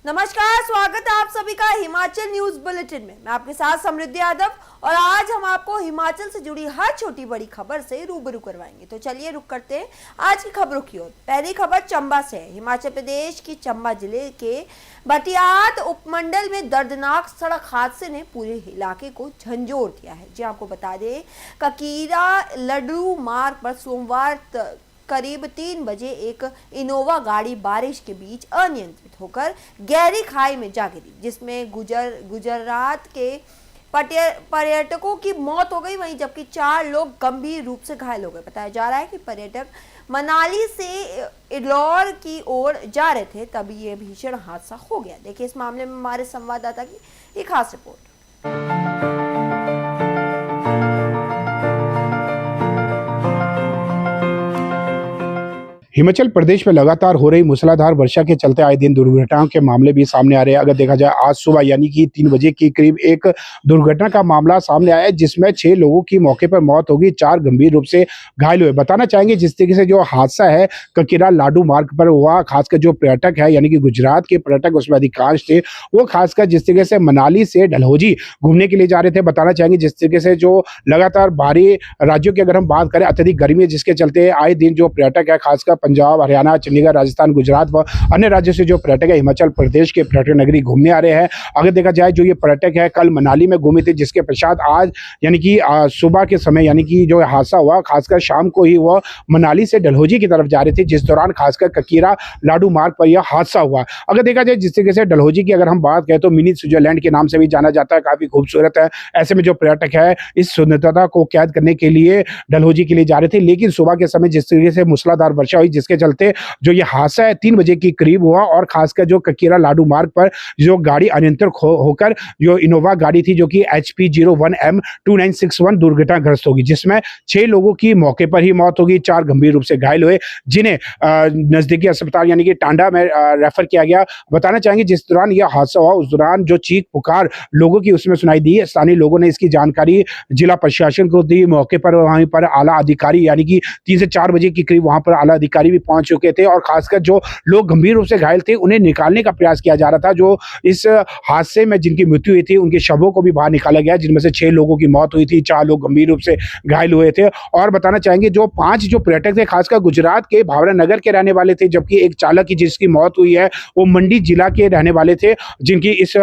नमस्कार, स्वागत है आप सभी का हिमाचल न्यूज बुलेटिन में। मैं आपके साथ समृद्धि यादव और आज हम आपको हिमाचल से जुड़ी हर छोटी बड़ी खबर से रूबरू करवाएंगे। तो चलिए रुक करते हैं आज की खबरों की ओर। पहली खबर चंबा से है। हिमाचल प्रदेश की चंबा जिले के भटियात उपमंडल में दर्दनाक सड़क हादसे ने पूरे इलाके को झंझोर दिया है। जी आपको बता दें, ककीरा लड्डू मार्ग पर सोमवार करीब 3 बजे एक इनोवा गाड़ी बारिश के बीच अनियंत्रित होकर गहरी खाई में जा गिरी, जिसमें गुजरात के पर्यटकों की मौत हो गई, वहीं जबकि 4 लोग गंभीर रूप से घायल हो गए। बताया जा रहा है कि पर्यटक मनाली से इडौर की ओर जा रहे थे, तभी यह भीषण हादसा हो गया। देखिए इस मामले में हमारे संवाददाता की एक खास रिपोर्ट। हिमाचल प्रदेश में लगातार हो रही मूसलाधार वर्षा के चलते आए दिन दुर्घटनाओं के मामले भी सामने आ रहे हैं। अगर देखा जाए आज सुबह यानी कि 3 बजे के करीब एक दुर्घटना का मामला सामने आया, जिसमें 6 लोगों की मौके पर मौत हो गई, 4 गंभीर रूप से घायल हुए। बताना चाहेंगे जिस तरीके से जो हादसा है ककीरा लाडू मार्ग पर हुआ, खासकर जो पर्यटक है यानी कि गुजरात के पर्यटक उसमें अधिकांश थे, वो खासकर जिस तरीके से मनाली से डलहौजी घूमने के लिए जा रहे थे। बताना चाहेंगे जिस तरीके से जो लगातार बाहरी राज्यों की अगर हम बात करें, अत्यधिक गर्मी है जिसके चलते आए दिन जो पर्यटक है खासकर पंजाब, हरियाणा, चंडीगढ़, राजस्थान, गुजरात व अन्य राज्यों से जो पर्यटक है हिमाचल प्रदेश के पर्यटक नगरी घूमने आ रहे हैं। अगर देखा जाए जो ये पर्यटक है कल मनाली में घूमे थे, जिसके पश्चात आज यानी कि सुबह के समय यानी कि जो हादसा हुआ, खासकर शाम को ही वह मनाली से डलहौजी की तरफ जा रहे थे, जिस दौरान खासकर ककीरा लाडू मार्ग पर यह हादसा हुआ। अगर देखा जाए जिस तरीके से डलहौजी की अगर हम बात करें तो मिनी स्विट्जरलैंड के नाम से भी जाना जाता है, काफी खूबसूरत है। ऐसे में जो पर्यटक है इस सुंदरता को कैद करने के लिए डलहौजी के लिए जा रहे थे, लेकिन सुबह के समय जिस तरीके से मूसलाधार वर्षा हुई जिसके चलते जो ये हादसा है 3 बजे के करीब हुआ और खासकर जो ककीरा लाडू मार्ग पर जो गाड़ी अनियंत्रित होकर जो इनोवा गाड़ी थी जो कि HP 01M2961 दुर्घटनाग्रस्त होगी, जिसमें 6 लोगों की मौके पर ही मौत होगी, 4 गंभीर रूप से घायल हुए, जिन्हें नजदीकी अस्पताल यानी कि टांडा में रेफर किया गया। बताना चाहेंगे जिस दौरान यह हादसा हुआ उस दौरान जो चीख पुकार लोगों की उसमें सुनाई दी। स्थानीय लोगों ने इसकी जानकारी जिला प्रशासन को दी। मौके पर वहीं पर आला अधिकारी यानी कि 3 से 4 बजे के करीब वहां पर आला अधिकारी भी पहुंच चुके थे और खासकर जो लोग गंभीर रूप से घायल थे उन्हें निकालने का प्रयास किया जा रहा था। जो इस हादसे में जिनकी मृत्यु हुई थी उनके शवों को भी बाहर निकाला गया, जिनमें से 6 लोगों की मौत हुई थी, 4 लोग गंभीर रूप से घायल हुए थे। और बताना चाहेंगे जो 5 जो पर्यटक थे खासकर गुजरात के भावरा नगर के रहने वाले थे, जबकि एक चालक की जिसकी मौत हुई है वो मंडी जिला के रहने वाले थे, जिनकी इस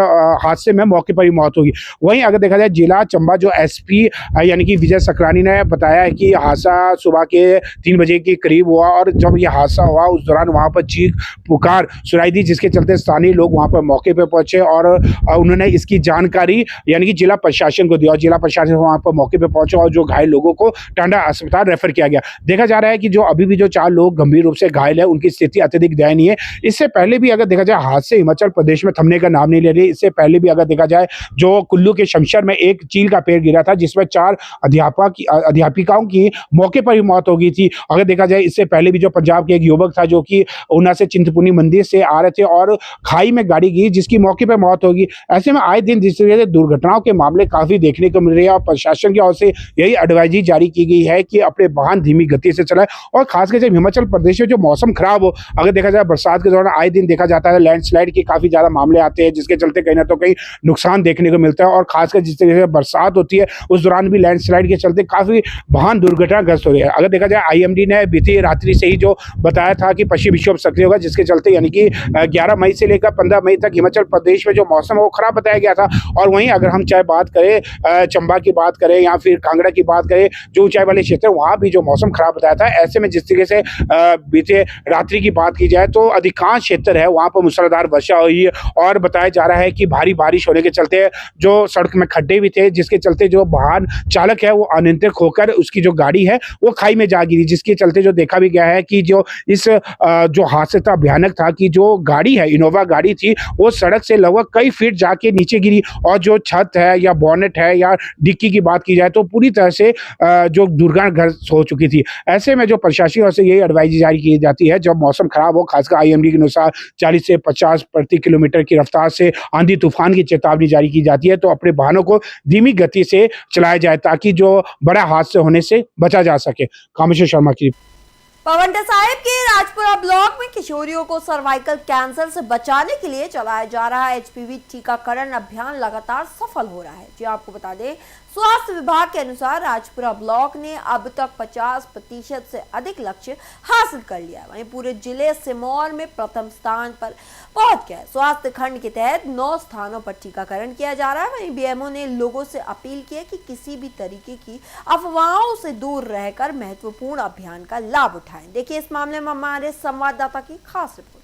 हादसे में मौके पर ही मौत होगी। वहीं अगर देखा जाए जिला चंबा जो SP यानी कि विजय सकरानी ने बताया है कि हादसा सुबह के 3 बजे के करीब हुआ और जब यह हादसा हुआ उस दौरान वहां पर चीख पुकार सुनाई दी, जिसके चलते स्थानीय लोग वहां पर मौके पर पहुंचे और उन्होंने इसकी जानकारी यानी कि जिला प्रशासन को दी और जिला प्रशासन वहां पर मौके पर पहुंचा और जो घायल लोगों को टांडा अस्पताल रेफर किया गया। देखा जा रहा है कि जो अभी भी जो 4 लोग गंभीर रूप से घायल है उनकी स्थिति अत्यधिक दयनीय है। इससे पहले भी अगर देखा जाए हादसे हिमाचल प्रदेश में थमने का नाम नहीं ले रही। इससे पहले भी अगर देखा जाए जो कुल्लू के शमशर में एक चील का पेड़ गिरा था, जिसमें 4 अध्यापिकाओं की मौके पर ही मौत हो गई थी। अगर देखा जाए इससे पहले भी जो पंजाब के एक युवक था जो कि ऊना से चिंतपूर्णी मंदिर से आ रहे थे और खाई में गाड़ी गिरी, जिसकी मौके पर मौत होगी। ऐसे में आए दिन जिस तरीके से दुर्घटनाओं के मामले काफी देखने को मिल रहे हैं और प्रशासन की ओर से यही एडवाइजरी जारी की गई है कि अपने वाहन धीमी गति से चलाएं और खासकर जब हिमाचल प्रदेश में जो मौसम खराब हो, अगर देखा जाए बरसात के दौरान आए दिन देखा जाता है लैंडस्लाइड के काफी ज्यादा मामले आते हैं, जिसके चलते कहीं ना तो कहीं नुकसान देखने को मिलता है और खासकर जिस तरीके से बरसात होती है उस दौरान भी लैंडस्लाइड के चलते काफी वाहन दुर्घटनाग्रस्त हो रही है। अगर देखा जाए IMD ने बीती रात्रि से ही जो बताया था कि पश्चिमी विक्षोभ सक्रिय होगा, जिसके चलते यानी कि 11 मई से लेकर 15 मई तक हिमाचल प्रदेश में जो मौसम है वो खराब बताया गया था। और वहीं अगर हम चाहे बात करें चंबा की बात करें या फिर कांगड़ा की बात करें, जो ऊंचाई वाले क्षेत्र वहां भी जो मौसम खराब बताया था। ऐसे में जिस तरीके से बीते रात्रि की बात की जाए तो अधिकांश क्षेत्र है वहां पर मूसलाधार वर्षा हुई और बताया जा रहा है कि भारी बारिश होने के चलते जो सड़क में खड्डे भी थे, जिसके चलते जो वाहन चालक है वो अनियंत्रित होकर उसकी जो गाड़ी है वो खाई में जा गिरी, जिसके चलते जो देखा भी गया है कि जो इस जो हादसा था भयानक था कि जो गाड़ी है इनोवा गाड़ी थी वो सड़क से लगभग कई फीट जाके नीचे गिरी और जो छत है या बॉनेट है या डिक्की की बात की जाए तो पूरी तरह से जो दुर्घटनाग्रस्त हो चुकी थी। ऐसे में जो प्रशासन ओर से यही एडवाइजरी जारी की जाती है जब मौसम खराब हो, खासकर IMD के अनुसार 40 से 50 प्रति किलोमीटर की रफ्तार से आंधी तूफान की चेतावनी जारी की जाती है, तो अपने वाहनों को धीमी गति से चलाया जाए ताकि जो बड़ा हादसे होने से बचा जा सके। कामेश्वर शर्मा की पावंटा साहिब के राजपुरा ब्लॉक में किशोरियों को सर्वाइकल कैंसर से बचाने के लिए चलाया जा रहा एचपीवी टीकाकरण अभियान लगातार सफल हो रहा है। जी आपको बता दें, स्वास्थ्य विभाग के अनुसार राजपुरा ब्लॉक ने अब तक 50% से अधिक लक्ष्य हासिल कर लिया है। वहीं पूरे जिले सिरमौर में प्रथम स्थान पर पहुंच गया है। स्वास्थ्य खंड के तहत 9 स्थानों पर टीकाकरण किया जा रहा है। वहीं बीएमओ ने लोगों से अपील की है कि किसी भी तरीके की अफवाहों से दूर रहकर महत्वपूर्ण अभियान का लाभ उठाएं। देखिए इस मामले में हमारे संवाददाता की खास रिपोर्ट।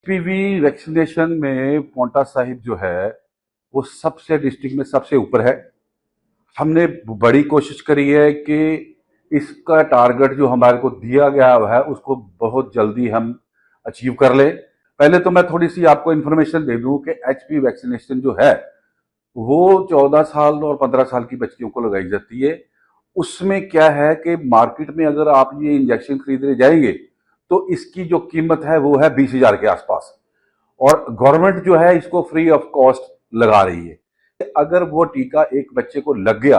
एचपीवी वैक्सीनेशन में पावंटा साहिब जो है वो सबसे डिस्ट्रिक्ट में सबसे ऊपर है। हमने बड़ी कोशिश करी है कि इसका टारगेट जो हमारे को दिया गया है उसको बहुत जल्दी हम अचीव कर लें। पहले तो मैं थोड़ी सी आपको इन्फॉर्मेशन दे दूं कि एचपीवी वैक्सीनेशन जो है वो 14 साल और 15 साल की बच्चियों को लगाई जाती है। उसमें क्या है कि मार्केट में अगर आप ये इंजेक्शन खरीदने जाएंगे तो इसकी जो कीमत है वो है 20,000 के आसपास, और गवर्नमेंट जो है इसको फ्री ऑफ कॉस्ट लगा रही है। अगर वो टीका एक बच्चे को लग गया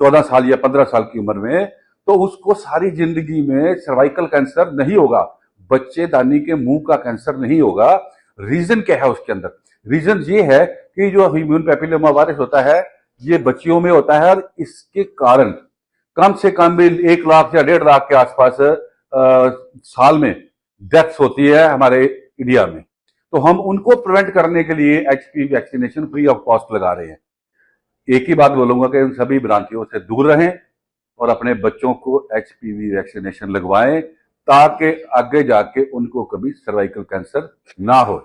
14 साल या 15 साल की उम्र में, तो उसको सारी जिंदगी में सर्वाइकल कैंसर नहीं होगा, बच्चेदानी के मुंह का कैंसर नहीं होगा। रीजन क्या है उसके अंदर? रीजन ये है कि जो ह्यूमन पैपिलोमा वायरस होता है ये बच्चियों में होता है, और इसके कारण कम से कम भी 1 लाख या 1.5 लाख के आसपास साल में डेथ्स होती है हमारे इंडिया में। तो हम उनको प्रिवेंट करने के लिए HPV vaccination free of cost लगा रहे हैं। एक ही बात बोलूंगा कि उन सभी भ्रांतियों से दूर रहें और अपने बच्चों को एचपीवी वैक्सीनेशन लगवाएं ताकि आगे जाके उनको कभी सर्वाइकल कैंसर ना हो।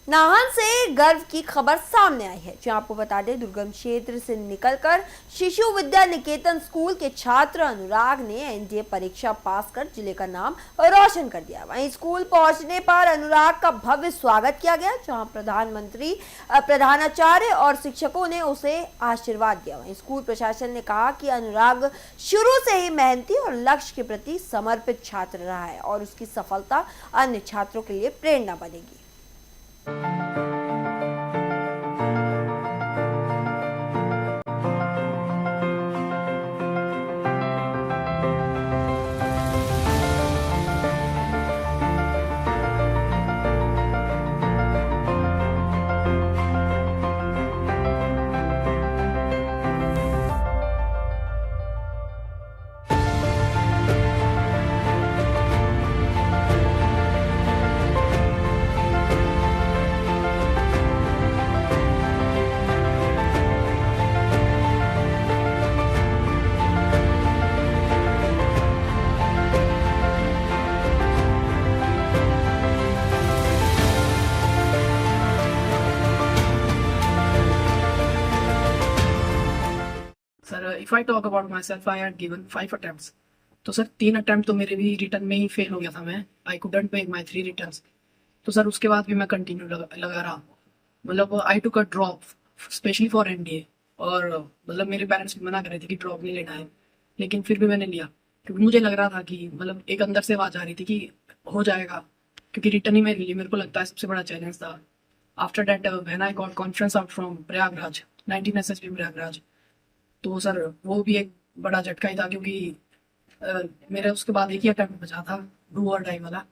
नाहन से गर्व की खबर सामने आई है। जो आपको बता दें, दुर्गम क्षेत्र से निकलकर शिशु विद्या निकेतन स्कूल के छात्र अनुराग ने एनडीए परीक्षा पास कर जिले का नाम रोशन कर दिया। वहीं स्कूल पहुंचने पर अनुराग का भव्य स्वागत किया गया, जहां प्रधानमंत्री, प्रधानाचार्य और शिक्षकों ने उसे आशीर्वाद दिया। वहीं स्कूल प्रशासन ने कहा कि अनुराग शुरू से ही मेहनती और लक्ष्य के प्रति समर्पित छात्र रहा है और उसकी सफलता अन्य छात्रों के लिए प्रेरणा बनेगी। If I talk about myself, I had given 5 attempts. तो सर 3 अटेम्प्ट तो मेरे भी रिटर्न में ही फेल हो गया था मैं। I couldn't make my 3 returns. तो सर उसके बाद भी मैं कंटिन्यू लगा रहा। मतलब I took a drop specially for NDA, और मतलब मेरे पेरेंट्स भी मना कर रहे थे कि ड्रॉप नहीं लेना है, लेकिन फिर भी मैंने लिया क्योंकि मुझे लग रहा था कि मतलब एक अंदर से आवाज़ आ रही थी कि हो जाएगा, क्योंकि रिटर्न ही मेरे लिए मेरे को लगता है सबसे बड़ा चैलेंज था। After that when I got conference out from Prayagraj 19 SSB Prayagraj, तो सर वो भी एक बड़ा झटका ही था, क्योंकि मेरे उसके बाद एक ही अटेम्प्ट बचा था, डू और डाई वाला।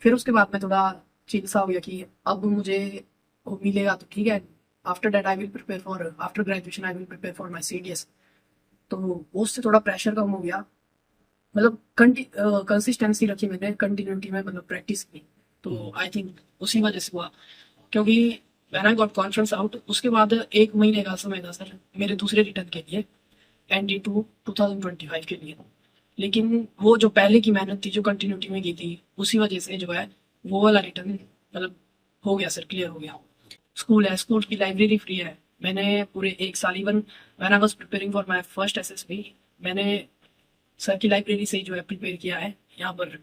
फिर उसके बाद मैं थोड़ा चिल सा हो गया कि अब मुझे मिलेगा तो ठीक है। After that I will prepare for, after graduation I will prepare for my CDS। तो उससे थोड़ा प्रेशर कम हो गया। मतलब कंसिस्टेंसी रखी मैंने, कंटिन्यूटी में मतलब प्रैक्टिस की, तो आई थिंक उसी वजह से हुआ। क्योंकि when I got conference out, उसके बाद 1 महीने का समय था सर मेरे दूसरे रिटर्न के लिए, एनडी टू 2025 के लिए। लेकिन वो जो पहले की मेहनत थी जो कंटिन्यूटी में की थी, उसी वजह से जो है वो वाला रिटर्न मतलब हो गया सर, क्लियर हो गया। स्कूल है, स्कूल की लाइब्रेरी फ्री है। मैंने पूरे 1 साल, even when I was preparing for my first SSB, मैंने सर की लाइब्रेरी से ही जो है प्रिपेयर किया है यहाँ पर,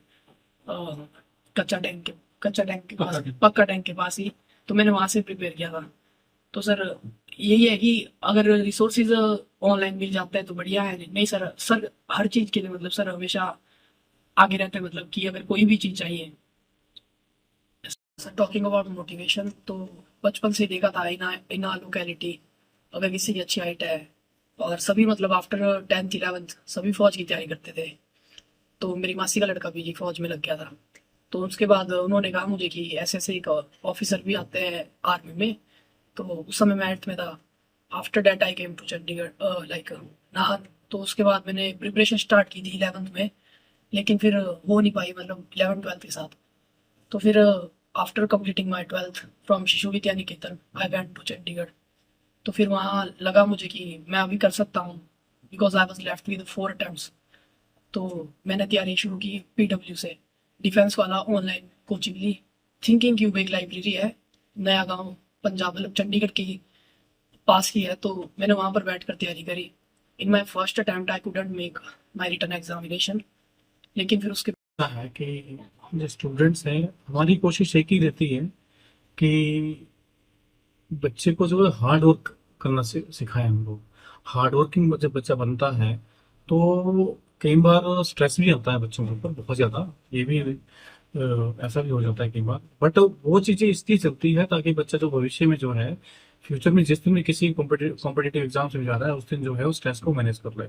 कच्चा टैंक के पास, पक्का टैंक के पास ही, तो मैंने वहाँ से प्रिपेयर किया था। तो सर यही है कि अगर रिसोर्सेज ऑनलाइन मिल जाता है तो बढ़िया है, नहीं सर हर चीज़ के लिए मतलब सर हमेशा आगे रहते हैं, मतलब कि अगर कोई भी चीज़ चाहिए। सर टॉकिंग अबाउट मोटिवेशन, तो बचपन से देखा था इन आर लोकेलिटी, अगर किसी की अच्छी हाइट है, और सभी मतलब आफ्टर 10th 11th सभी फौज की तैयारी करते थे। तो मेरी मासी का लड़का भी जी फौज में लग गया था। तो उसके बाद उन्होंने कहा मुझे कि ऐसे एक ऑफिसर भी आते हैं आर्मी में। तो उस समय मैं 8th में था। After that I came to Chandigarh like Nahan. तो उसके बाद मैंने प्रिपरेशन स्टार्ट की थी 11th में, लेकिन फिर हो नहीं पाई, मतलब 11th 12th के साथ। तो फिर after completing my 12th from Shishu Vidya Niketan, I went to Chandigarh. तो फिर वहाँ लगा मुझे कि मैं अभी कर सकता हूँ, because I was left with 4 attempts. तो मैंने तैयारी शुरू की पीडब्ल्यू से, डिफेंस वाला ऑनलाइन कोचिंग ली। थिंकिंग क्यूब एक लाइब्रेरी है नया गांव पंजाब, मतलब चंडीगढ़ के पास की है। तो मैंने वहाँ पर बैठ कर तैयारी करी। In my first attempt I couldn't make my written examination, लेकिन फिर उसके है कि हम जो स्टूडेंट्स हैं, हमारी कोशिश एक ही रहती है कि बच्चे को जो है हार्ड वर्क करना सिखाएं हम लोग। हार्ड वर्किंग जब बच्चा बनता है तो कई बार स्ट्रेस भी आता है बच्चों के ऊपर बहुत ज़्यादा, ये भी ऐसा भी हो जाता है कई बार। बट वो चीज़ें इसलिए चलती है ताकि बच्चा जो भविष्य में जो है, फ्यूचर में जिस दिन भी किसी कॉम्पिटिटिव एग्जाम्स में जा रहा है, उस दिन जो है उस स्ट्रेस को मैनेज कर ले।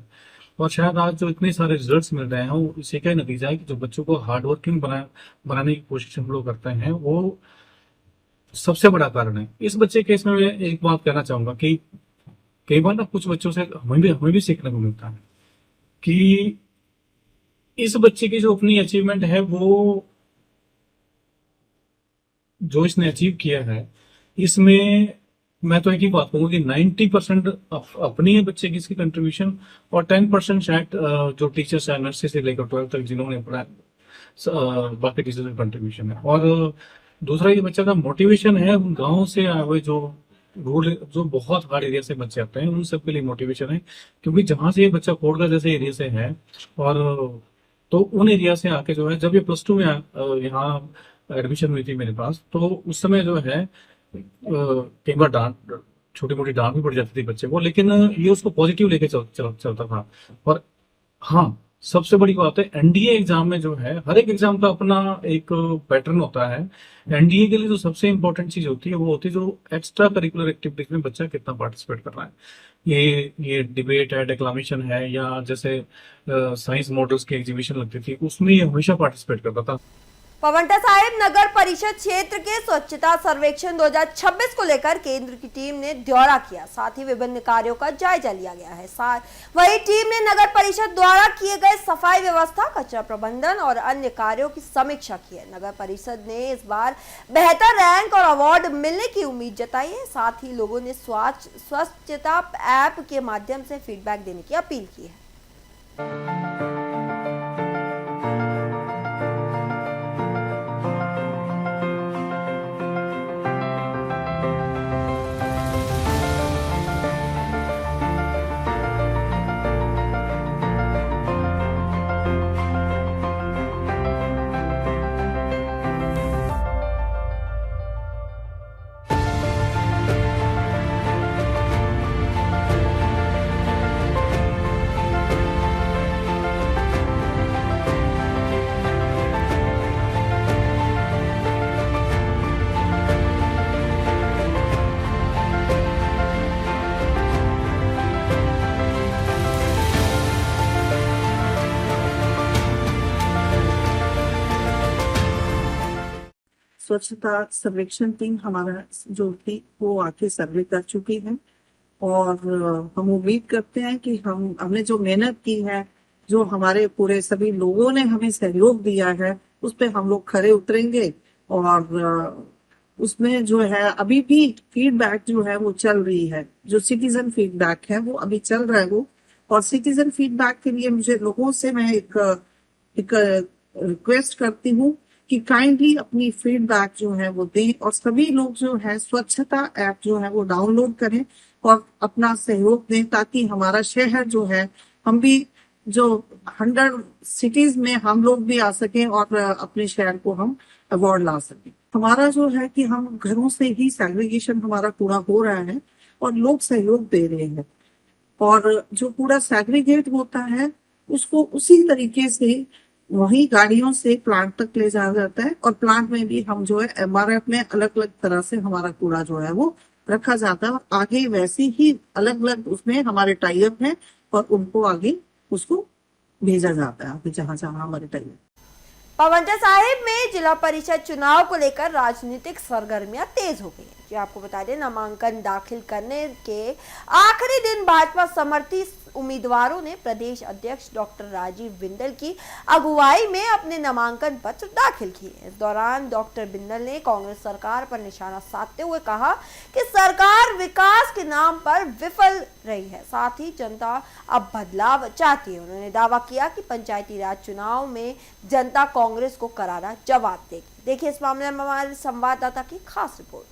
और शायद आज जो इतने सारे रिजल्ट्स मिल रहे हैं, वो इसी का ही नतीजा है कि जो बच्चों को हार्ड वर्किंग बनाने की कोशिश हम लोग करते हैं, वो सबसे बड़ा कारण है। इस बच्चे केस में मैं एक बात कहना चाहूंगा कि कई बार ना कुछ बच्चों से हमें भी सीखने को मिलता है कि इस बच्चे की जो अपनी अचीवमेंट है, वो जो इसने अचीव किया है, इसमें मैं तो एक ही बात कहूंगा कि 90% अपनी है बच्चे की इसकी कंट्रीब्यूशन, और 10% शायद जो टीचर्स है नर्सरी से लेकर 12th तक जिन्होंने पढ़ा, बाकी टीचर्स का कंट्रीब्यूशन है। और दूसरा ये बच्चा का मोटिवेशन है, उन गाँव से आए हुए जो बहुत हार्ड एरिया से बच्चे आते हैं, उन सबके लिए मोटिवेशन है। क्योंकि जहां से ये बच्चा कोटगा जैसे एरिया से है, और तो उन एरिया से आके जो है, जब ये +2 में यहाँ एडमिशन हुई थी मेरे पास, तो उस समय जो है कई बार डांट, छोटी मोटी डांट भी पड़ जाती थी बच्चे को, लेकिन ये उसको पॉजिटिव लेके चलता था। और हाँ, सबसे बड़ी बात है, एनडीए एग्जाम में जो है, हर एक एग्जाम का अपना एक पैटर्न होता है। एनडीए के लिए जो सबसे इंपॉर्टेंट चीज होती है, वो होती है जो एक्स्ट्रा करिकुलर एक्टिविटीज में बच्चा कितना पार्टिसिपेट कर रहा है। ये डिबेट है, डिक्लामेशन है, या जैसे साइंस मॉडल्स की एग्जीबिशन लगती थी, उसमें ये हमेशा पार्टिसिपेट करता था। पावंटा साहिब नगर परिषद क्षेत्र के स्वच्छता सर्वेक्षण 2026 को लेकर केंद्र की टीम ने दौरा किया, साथ ही विभिन्न कार्यों का जायजा लिया गया है। वही टीम ने नगर परिषद द्वारा किए गए सफाई व्यवस्था, कचरा प्रबंधन और अन्य कार्यों की समीक्षा की है। नगर परिषद ने इस बार बेहतर रैंक और अवार्ड मिलने की उम्मीद जताई है। साथ ही लोगों ने स्वच्छता ऐप के माध्यम से फीडबैक देने की अपील की है। स्वच्छता सर्वेक्षण टीम हमारा जो थी वो आके सर्वे कर चुकी है, और हम उम्मीद करते हैं कि हमने जो मेहनत की है, जो हमारे पूरे सभी लोगों ने हमें सहयोग दिया है उस पे हम लोग खरे उतरेंगे। और उसमें जो है अभी भी फीडबैक जो है वो चल रही है, जो सिटीजन फीडबैक है वो अभी चल रहा है वो। और सिटीजन फीडबैक के लिए मुझे लोगों से मैं एक रिक्वेस्ट करती हूँ कि काइंडली अपनी फीडबैक जो है वो दें, और सभी लोग जो है स्वच्छता ऐप जो है वो डाउनलोड करें और अपना सहयोग दें, ताकि हमारा शहर जो है, हम भी जो 100 सिटीज में हम लोग भी आ सकें और अपने शहर को हम अवार्ड ला सकें। हमारा जो है कि हम घरों से ही सेग्रीगेशन हमारा पूरा हो रहा है और लोग सहयोग दे रहे हैं, और जो पूरा सेग्रीगेट होता है उसको उसी तरीके से वही गाड़ियों से प्लांट तक ले जाया जाता है, और प्लांट में भी हम जो है एमआरएफ में अलग अलग तरह से हमारा कूड़ा जो है वो रखा जाता है, और आगे वैसे ही अलग अलग उसमें हमारे टाइप है और उनको आगे उसको भेजा जाता है, आगे जहां जहां हमारे टाइप। पावंटा साहिब में जिला परिषद चुनाव को लेकर राजनीतिक सरगर्मियां तेज हो गई हैं। जो आपको बता दें, नामांकन दाखिल करने के आखिरी दिन भाजपा समर्थित उम्मीदवारों ने प्रदेश अध्यक्ष डॉक्टर राजीव बिंदल की अगुवाई में अपने नामांकन पत्र दाखिल किए। इस दौरान डॉक्टर बिंदल ने कांग्रेस सरकार पर निशाना साधते हुए कहा कि सरकार विकास के नाम पर विफल रही है, साथ ही जनता अब बदलाव चाहती है। उन्होंने दावा किया कि पंचायती राज चुनाव में जनता कांग्रेस को करारा जवाब देगी। देखिए इस मामले में हमारे संवाददाता की खास रिपोर्ट।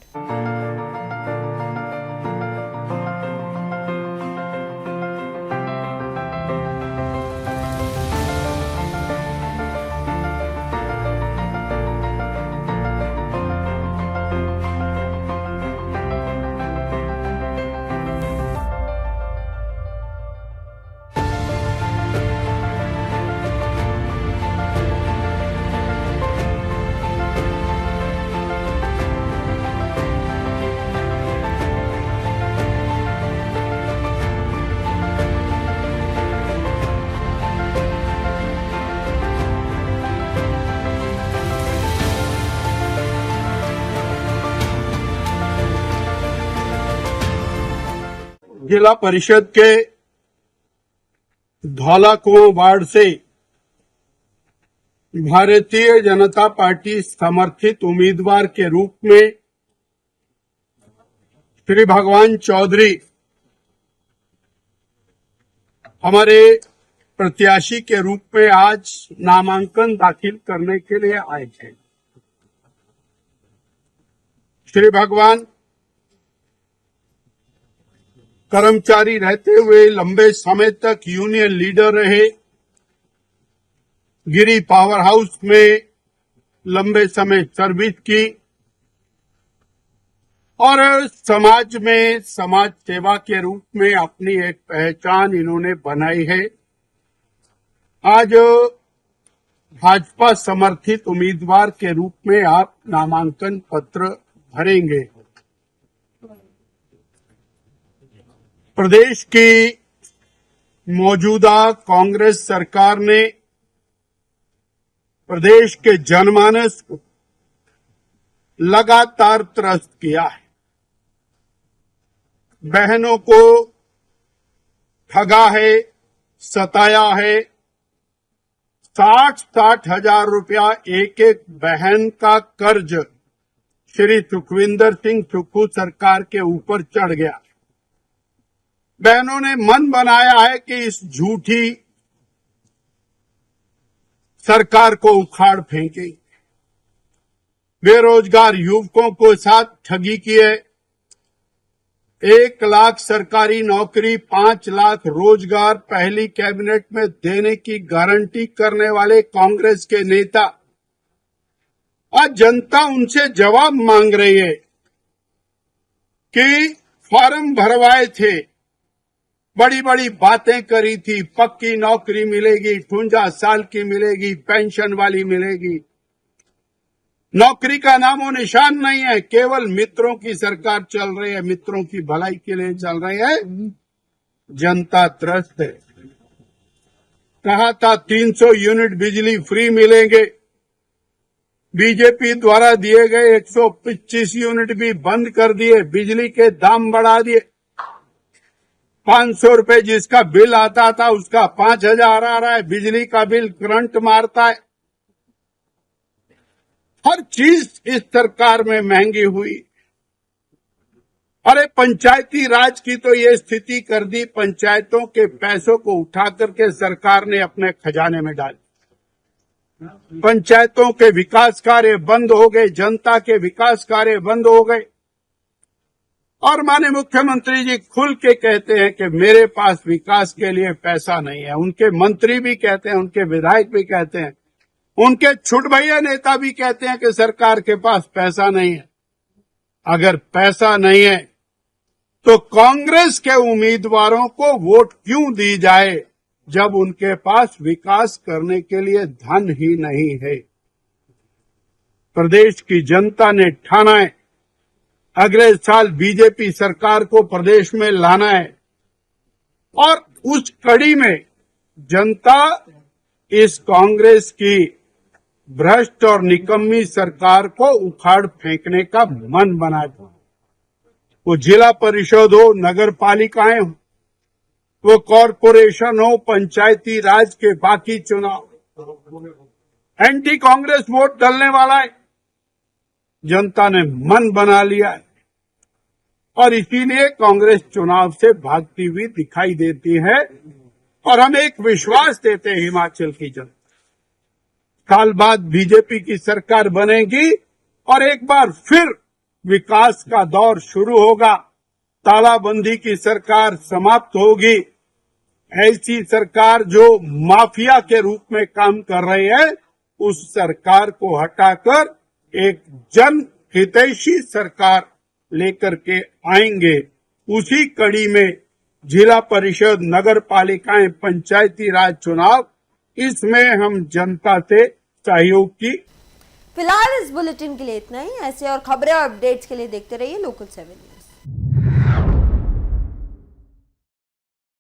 जिला परिषद के धौलाकुआं वार्ड से भारतीय जनता पार्टी समर्थित उम्मीदवार के रूप में श्री भगवान चौधरी हमारे प्रत्याशी के रूप में आज नामांकन दाखिल करने के लिए आए थे। श्री भगवान कर्मचारी रहते हुए लंबे समय तक यूनियन लीडर रहे, गिरी पावर हाउस में लंबे समय सर्विस की और समाज में समाज सेवा के रूप में अपनी एक पहचान इन्होंने बनाई है। आज भाजपा समर्थित उम्मीदवार के रूप में आप नामांकन पत्र भरेंगे। प्रदेश की मौजूदा कांग्रेस सरकार ने प्रदेश के जनमानस को लगातार त्रस्त किया है। बहनों को ठगा है, सताया है। 60-60 हजार रुपया एक एक बहन का कर्ज श्री सुखविंदर सिंह सुक्खू सरकार के ऊपर चढ़ गया। बहनों ने मन बनाया है कि इस झूठी सरकार को उखाड़ फेंके। बेरोजगार युवकों को साथ ठगी की है। 1 लाख सरकारी नौकरी, 5 लाख रोजगार पहली कैबिनेट में देने की गारंटी करने वाले कांग्रेस के नेता आज जनता उनसे जवाब मांग रही है कि फॉर्म भरवाए थे, बड़ी बड़ी बातें करी थी, पक्की नौकरी मिलेगी, 58 साल की मिलेगी, पेंशन वाली मिलेगी। नौकरी का नामो निशान नहीं है, केवल मित्रों की सरकार चल रही है, मित्रों की भलाई के लिए चल रही है। जनता त्रस्त है। कहा था 300 यूनिट बिजली फ्री मिलेंगे, बीजेपी द्वारा दिए गए 125 यूनिट भी बंद कर दिए, बिजली के दाम बढ़ा दिए। 500 रुपए जिसका बिल आता था उसका 5,000 आ रहा है, बिजली का बिल करंट मारता है। हर चीज इस सरकार में महंगी हुई। अरे पंचायती राज की तो ये स्थिति कर दी, पंचायतों के पैसों को उठा करके सरकार ने अपने खजाने में डाल। पंचायतों के विकास कार्य बंद हो गए, जनता के विकास कार्य बंद हो गए। और माननीय मुख्यमंत्री जी खुल के कहते हैं कि मेरे पास विकास के लिए पैसा नहीं है। उनके मंत्री भी कहते हैं, उनके विधायक भी कहते हैं, उनके छुटभैया नेता भी कहते हैं कि सरकार के पास पैसा नहीं है। अगर पैसा नहीं है तो कांग्रेस के उम्मीदवारों को वोट क्यों दी जाए जब उनके पास विकास करने के लिए धन ही नहीं है। प्रदेश की जनता ने ठाना है अगले साल बीजेपी सरकार को प्रदेश में लाना है और उस कड़ी में जनता इस कांग्रेस की भ्रष्ट और निकम्मी सरकार को उखाड़ फेंकने का मन बना है। वो जिला परिषद हो, नगर पालिकाएं हो, वो कॉरपोरेशन हो, पंचायती राज के बाकी चुनाव, एंटी कांग्रेस वोट डलने वाला है। जनता ने मन बना लिया है और इसीलिए कांग्रेस चुनाव से भागती हुई दिखाई देती है। और हम एक विश्वास देते हैं हिमाचल की जनता, साल बाद बीजेपी की सरकार बनेगी और एक बार फिर विकास का दौर शुरू होगा। तालाबंदी की सरकार समाप्त होगी। ऐसी सरकार जो माफिया के रूप में काम कर रही है, उस सरकार को हटाकर एक जन हितैषी सरकार लेकर के आएंगे। उसी कड़ी में जिला परिषद, नगर पालिकाएं, पंचायती राज चुनाव, इसमें हम जनता से सहयोग की। फिलहाल इस बुलेटिन के लिए इतना ही। ऐसे और खबरें और अपडेट्स के लिए देखते रहिए लोकल 7 न्यूज।